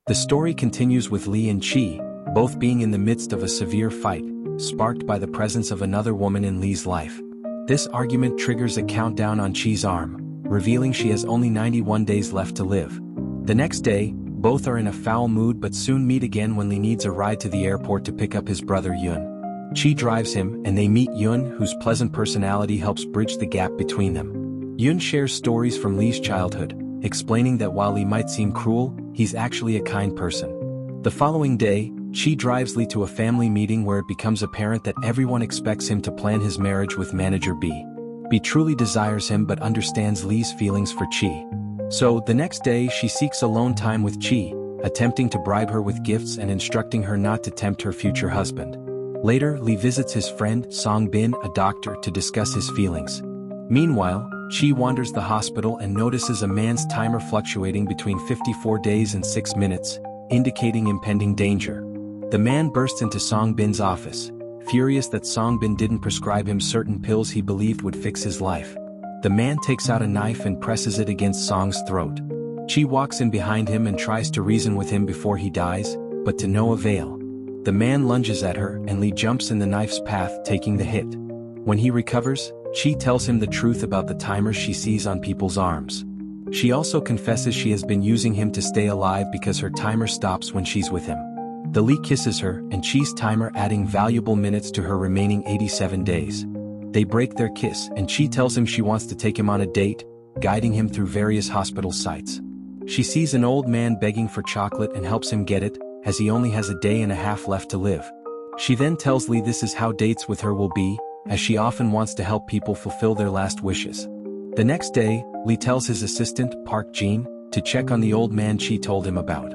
The story continues with Lee and Chi, both being in the midst of a severe fight, sparked by the presence of another woman in Lee's life. This argument triggers a countdown on Chi's arm, revealing she has only 91 days left to live. The next day, both are in a foul mood but soon meet again when Lee needs a ride to the airport to pick up his brother Yun. Chi drives him and they meet Yun, whose pleasant personality helps bridge the gap between them. Yun shares stories from Lee's childhood, explaining that while Lee might seem cruel, he's actually a kind person. The following day, Chi drives Lee to a family meeting where it becomes apparent that everyone expects him to plan his marriage with manager B. B truly desires him but understands Lee's feelings for Chi. So, the next day she seeks alone time with Chi, attempting to bribe her with gifts and instructing her not to tempt her future husband. Later, Lee visits his friend, Song Bin, a doctor, to discuss his feelings. Meanwhile, Chi wanders the hospital and notices a man's timer fluctuating between 54 days and 6 minutes, indicating impending danger. The man bursts into Song Bin's office, furious that Song Bin didn't prescribe him certain pills he believed would fix his life. The man takes out a knife and presses it against Song's throat. Chi walks in behind him and tries to reason with him before he dies, but to no avail. The man lunges at her and Lee jumps in the knife's path, taking the hit. When he recovers, Chi tells him the truth about the timers she sees on people's arms. She also confesses she has been using him to stay alive because her timer stops when she's with him. The Lee kisses her and Chi's timer, adding valuable minutes to her remaining 87 days. They break their kiss and Chi tells him she wants to take him on a date, guiding him through various hospital sites. She sees an old man begging for chocolate and helps him get it, as he only has a day and a half left to live. She then tells Lee this is how dates with her will be, as she often wants to help people fulfill their last wishes. The next day, Lee tells his assistant, Park Jin, to check on the old man Chi told him about.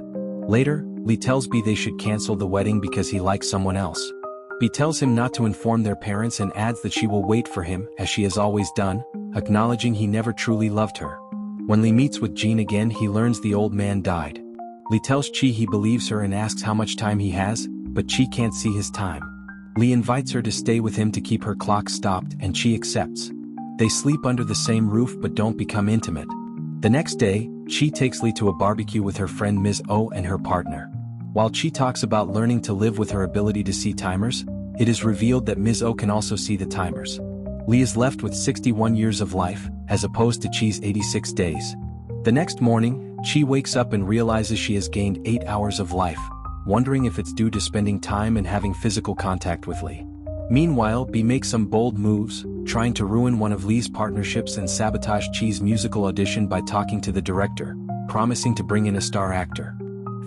Later, Lee tells B they should cancel the wedding because he likes someone else. B tells him not to inform their parents and adds that she will wait for him, as she has always done, acknowledging he never truly loved her. When Lee meets with Jin again, he learns the old man died. Lee tells Chi he believes her and asks how much time he has, but Chi can't see his time. Lee invites her to stay with him to keep her clock stopped and Chi accepts. They sleep under the same roof but don't become intimate. The next day, Chi takes Lee to a barbecue with her friend Ms. O and her partner. While Chi talks about learning to live with her ability to see timers, it is revealed that Ms. O can also see the timers. Lee is left with 61 years of life, as opposed to Chi's 86 days. The next morning, Chi wakes up and realizes she has gained 8 hours of life, wondering if it's due to spending time and having physical contact with Lee. Meanwhile, B makes some bold moves, trying to ruin one of Lee's partnerships and sabotage Chi's musical audition by talking to the director, promising to bring in a star actor.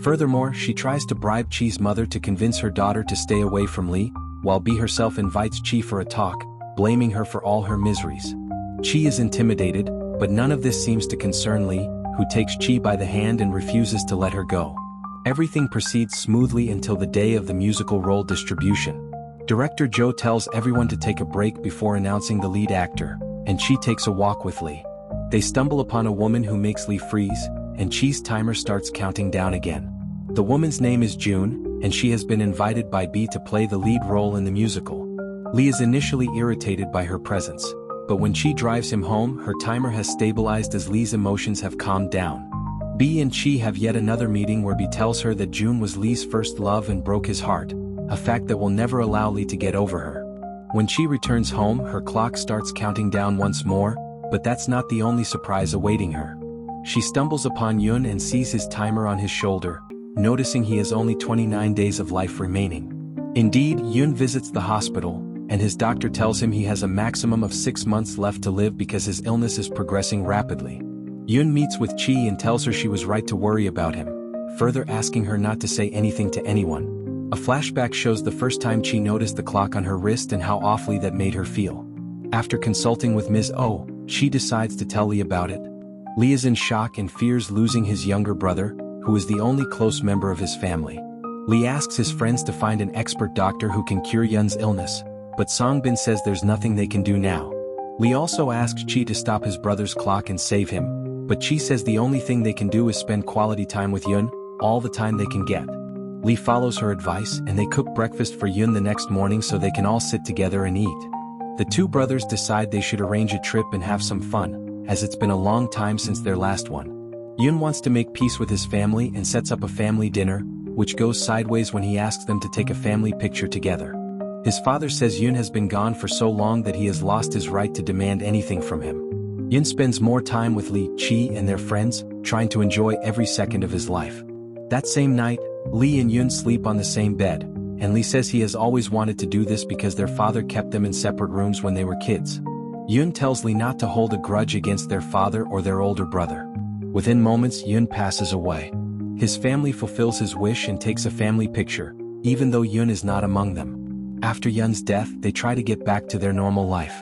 Furthermore, she tries to bribe Chi's mother to convince her daughter to stay away from Lee, while B herself invites Chi for a talk, blaming her for all her miseries. Chi is intimidated, but none of this seems to concern Lee, who takes Chi by the hand and refuses to let her go. Everything proceeds smoothly until the day of the musical role distribution. Director Joe tells everyone to take a break before announcing the lead actor, and Chi takes a walk with Lee. They stumble upon a woman who makes Lee freeze, and Chi's timer starts counting down again. The woman's name is June, and she has been invited by B to play the lead role in the musical. Lee is initially irritated by her presence, but when Chi drives him home, her timer has stabilized as Lee's emotions have calmed down. B and Chi have yet another meeting where B tells her that June was Lee's first love and broke his heart, a fact that will never allow Lee to get over her. When Chi returns home, her clock starts counting down once more, but that's not the only surprise awaiting her. She stumbles upon Yun and sees his timer on his shoulder, noticing he has only 29 days of life remaining. Indeed, Yun visits the hospital, and his doctor tells him he has a maximum of 6 months left to live because his illness is progressing rapidly. Yun meets with Chi and tells her she was right to worry about him, further asking her not to say anything to anyone. A flashback shows the first time Chi noticed the clock on her wrist and how awfully that made her feel. After consulting with Ms. O, Chi decides to tell Lee about it. Lee is in shock and fears losing his younger brother, who is the only close member of his family. Lee asks his friends to find an expert doctor who can cure Yun's illness, but Songbin says there's nothing they can do now. Lee also asks Chi to stop his brother's clock and save him, but Chi says the only thing they can do is spend quality time with Yun, all the time they can get. Lee follows her advice and they cook breakfast for Yun the next morning so they can all sit together and eat. The two brothers decide they should arrange a trip and have some fun, as it's been a long time since their last one. Yoon wants to make peace with his family and sets up a family dinner, which goes sideways when he asks them to take a family picture together. His father says Yoon has been gone for so long that he has lost his right to demand anything from him. Yoon spends more time with Lee, Chi and their friends, trying to enjoy every second of his life. That same night, Lee and Yoon sleep on the same bed, and Lee says he has always wanted to do this because their father kept them in separate rooms when they were kids. Yoon tells Lee not to hold a grudge against their father or their older brother. Within moments, Yoon passes away. His family fulfills his wish and takes a family picture, even though Yoon is not among them. After Yoon's death, they try to get back to their normal life.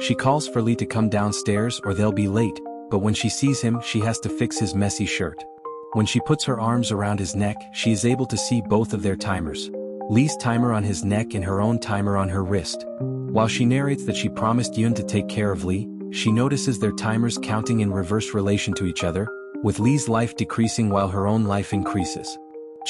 She calls for Lee to come downstairs or they'll be late, but when she sees him, she has to fix his messy shirt. When she puts her arms around his neck, she is able to see both of their timers. Lee's timer on his neck and her own timer on her wrist. While she narrates that she promised Yoon to take care of Lee, she notices their timers counting in reverse relation to each other, with Lee's life decreasing while her own life increases.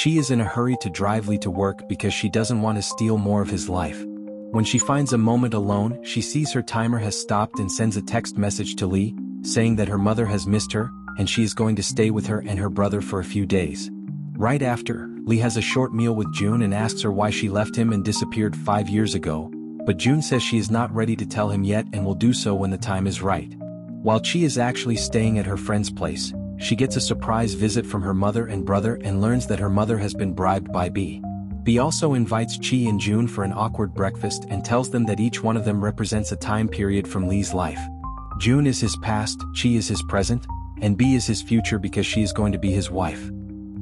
Chi is in a hurry to drive Lee to work because she doesn't want to steal more of his life. When she finds a moment alone, she sees her timer has stopped and sends a text message to Lee, saying that her mother has missed her, and she is going to stay with her and her brother for a few days. Right after, Lee has a short meal with June and asks her why she left him and disappeared 5 years ago, but June says she is not ready to tell him yet and will do so when the time is right. While Chi is actually staying at her friend's place, she gets a surprise visit from her mother and brother and learns that her mother has been bribed by B. B also invites Chi and June for an awkward breakfast and tells them that each one of them represents a time period from Lee's life. June is his past, Chi is his present, and B is his future because she is going to be his wife.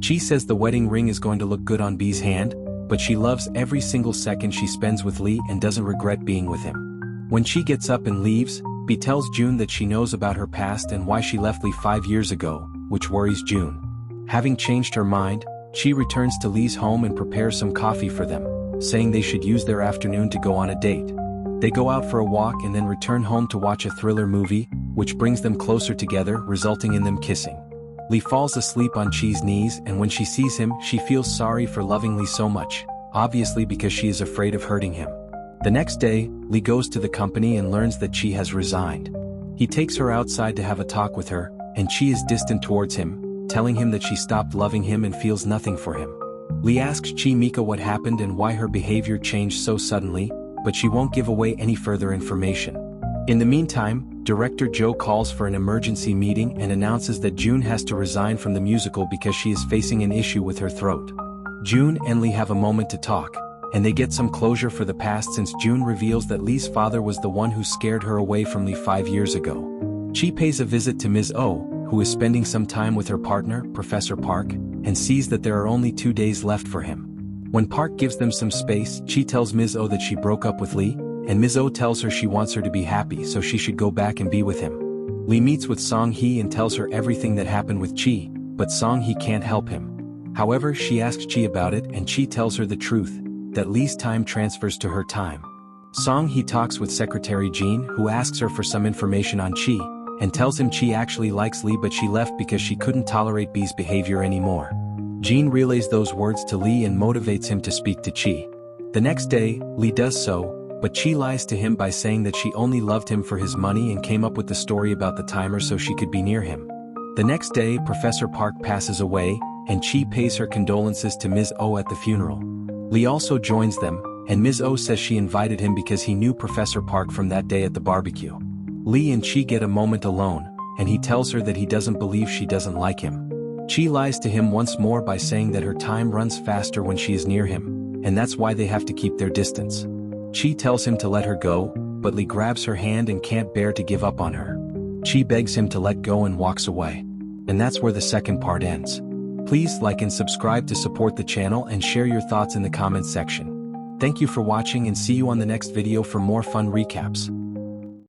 Chi says the wedding ring is going to look good on B's hand, but she loves every single second she spends with Lee and doesn't regret being with him. When Chi gets up and leaves, B tells June that she knows about her past and why she left Lee 5 years ago, which worries June. Having changed her mind, Chi returns to Lee's home and prepares some coffee for them, saying they should use their afternoon to go on a date. They go out for a walk and then return home to watch a thriller movie, which brings them closer together, resulting in them kissing. Lee falls asleep on Chi's knees, and when she sees him, she feels sorry for loving Lee so much, obviously because she is afraid of hurting him. The next day, Lee goes to the company and learns that Chi has resigned. He takes her outside to have a talk with her, and Chi is distant towards him, telling him that she stopped loving him and feels nothing for him. Lee asks Chi Mika what happened and why her behavior changed so suddenly, but she won't give away any further information. In the meantime, director Joe calls for an emergency meeting and announces that June has to resign from the musical because she is facing an issue with her throat. June and Lee have a moment to talk, and they get some closure for the past since June reveals that Lee's father was the one who scared her away from Lee 5 years ago. Chi pays a visit to Ms. O, who is spending some time with her partner, Professor Park, and sees that there are only 2 days left for him. When Park gives them some space, Chi tells Ms. O that she broke up with Lee, and Ms. O tells her she wants her to be happy so she should go back and be with him. Lee meets with Song-hee and tells her everything that happened with Chi, but Song-hee can't help him. However, she asks Chi about it and Chi tells her the truth, that Lee's time transfers to her time. Song-hee talks with Secretary Jean, who asks her for some information on Chi, and tells him Chi actually likes Lee but she left because she couldn't tolerate B's behavior anymore. Jean relays those words to Lee and motivates him to speak to Chi. The next day, Lee does so, but Chi lies to him by saying that she only loved him for his money and came up with the story about the timer so she could be near him. The next day, Professor Park passes away, and Chi pays her condolences to Ms. O at the funeral. Lee also joins them, and Ms. O says she invited him because he knew Professor Park from that day at the barbecue. Lee and Chi get a moment alone, and he tells her that he doesn't believe she doesn't like him. Chi lies to him once more by saying that her time runs faster when she is near him, and that's why they have to keep their distance. Chi tells him to let her go, but Lee grabs her hand and can't bear to give up on her. Chi begs him to let go and walks away. And that's where the second part ends. Please like and subscribe to support the channel and share your thoughts in the comments section. Thank you for watching and see you on the next video for more fun recaps.